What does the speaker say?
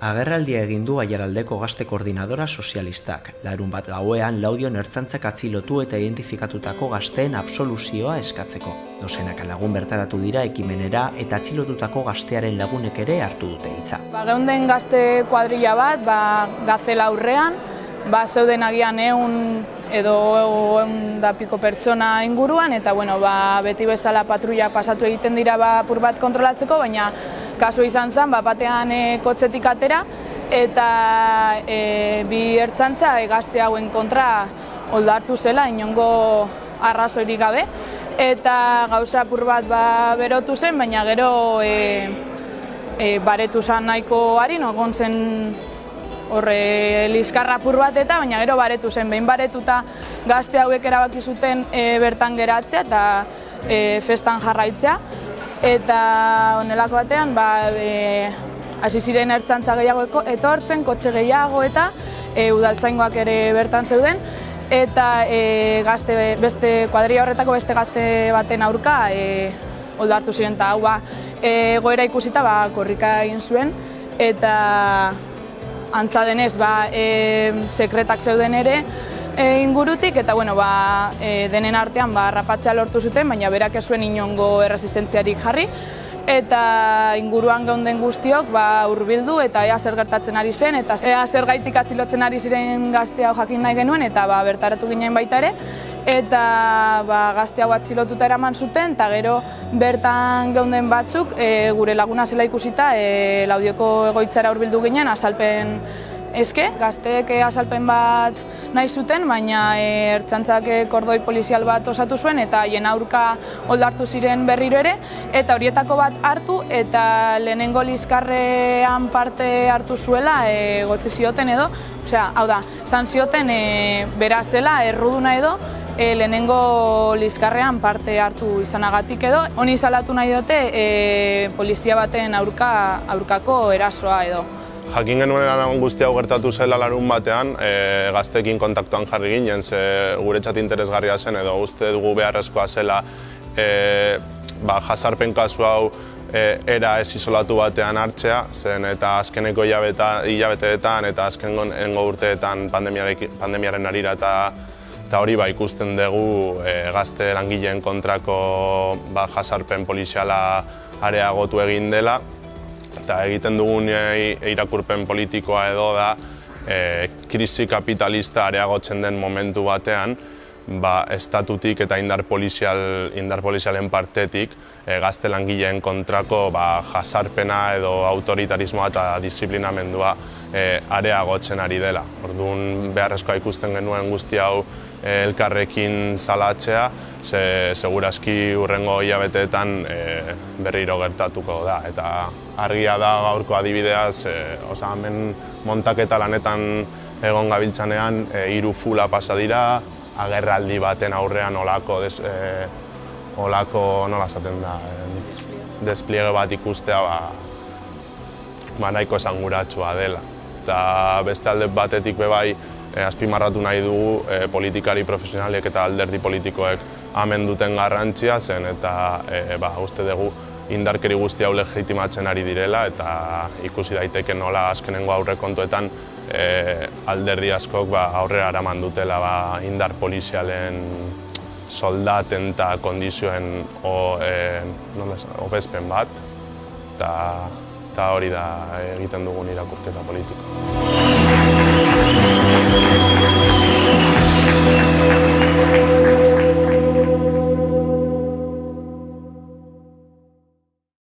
Agerraldia egin du Aiaraldeko Gazte Koordinadora Sozialistak. Larunbat gauean Laudion ertzaintzak atxilotu eta identifikatutako gazteen absoluzioa eskatzeko. Dozenaka lagun bertaratu dira ekimenera eta atxilotutako gaztearen lagunek ere hartu dute hitza. Geunden gazte kuadrilla bat, Gazela aurrean, zeuden agian 100 edo 100 pertsona inguruan, eta beti bezala patrulla pasatu egiten dira apur bat kontrolatzeko, baina kasu izan zen, batean kotzetik atera, eta bi ertzaintza gazte hauen kontra oldartu zela, inongo arrazoirik gabe, eta gauza apur bat berotu zen, baina gero baretu zen nahiko harin, egon zen horre liskarra apur bat eta, baina gero baretu zen, behin baretuta gazte hauek erabaki zuten bertan geratzea eta festan jarraitzea. Eta honelako batean, hasi ziren ertzaintza gehiago etortzen, kotxe gehiago eta udaltzaingoak ere bertan zeuden. Eta beste kuadrilla horretako beste gazte baten aurka oldartu ziren, eta hau egoera ikusita korrika egin zuen. Eta antza denez, sekretak zeuden ere ingurutik, eta denen artean rapatzea lortu zuten, baina berak ez zuen inongo erresistentziarik jarri. Eta inguruan geunden guztiok hurbildu eta ea zer gertatzen ari zen, eta ea zer gaitik atxilotzen ari ziren gazte hau jakin nahi genuen, eta bertaratu ginen baita ere. Eta gazte hau atxilotuta eraman zuten, eta gero bertan geunden batzuk gure laguna zela ikusita Laudioko egoitzara hurbildu ginen azalpen eske. Gazteek azalpen bat nahi zuten, baina ertzaintzak kordoi polizial bat osatu zuen eta haien aurka oldartu ziren berriro ere, eta horietako bat hartu eta lehenengo liskarrean parte hartu zuela egotzi zioten edo, hau da, esan zioten bera zela erruduna edo lehenengo liskarrean parte hartu izanagatik edo, honi salatu nahi dute polizia baten aurkako erasoa edo. Jakin genuen guzti hau gertatu zela larun batean, gazteekin kontaktuan jarri ginen, guretzat interesgarria zen edo uste dugu beharrezkoa zela jazarpen kasu hau era ez isolatu batean hartzea, zen eta azkeneko hilabeteetan eta azkenengo urteetan pandemiaren harira eta hori ikusten dugu gazte langileen kontrako jazarpen poliziala areagotu egin dela. Eta egiten dugun irakurpen politikoa edo da krisi kapitalista areagotzen den momentu batean estatutik eta indar polizialen partetik gazte langileen kontrako jazarpena edo autoritarismoa eta disiplinamendua areagotzen ari dela. Orduan beharrezkoa ikusten genuen guzti hau elkarrekin salatzea, segurazki hurrengo hilabeteetan berriro gertatuko da. Eta argia da gaurko adibideaz, hemen montaketa lanetan egon gabiltzanean 3 fula pasa dira, agerraldi baten aurrean olako nola esaten da, despliege bat ikustea nahiko esanguratsua dela. Eta beste alde batetik bai azpimarratu nahi dugu politikari profesionalek eta alderdi politikoek hemen duten garrantzia zen, eta uste dugu indarkeri guzti hau legitimatzen ari direla, eta ikusi daiteke nola azkenengo aurrekontuetan alderdi askok aurrera eraman dutela indar polizialen soldaten eta kondizioen hobespen bat, eta hori da egiten dugun irakurketa politikoa.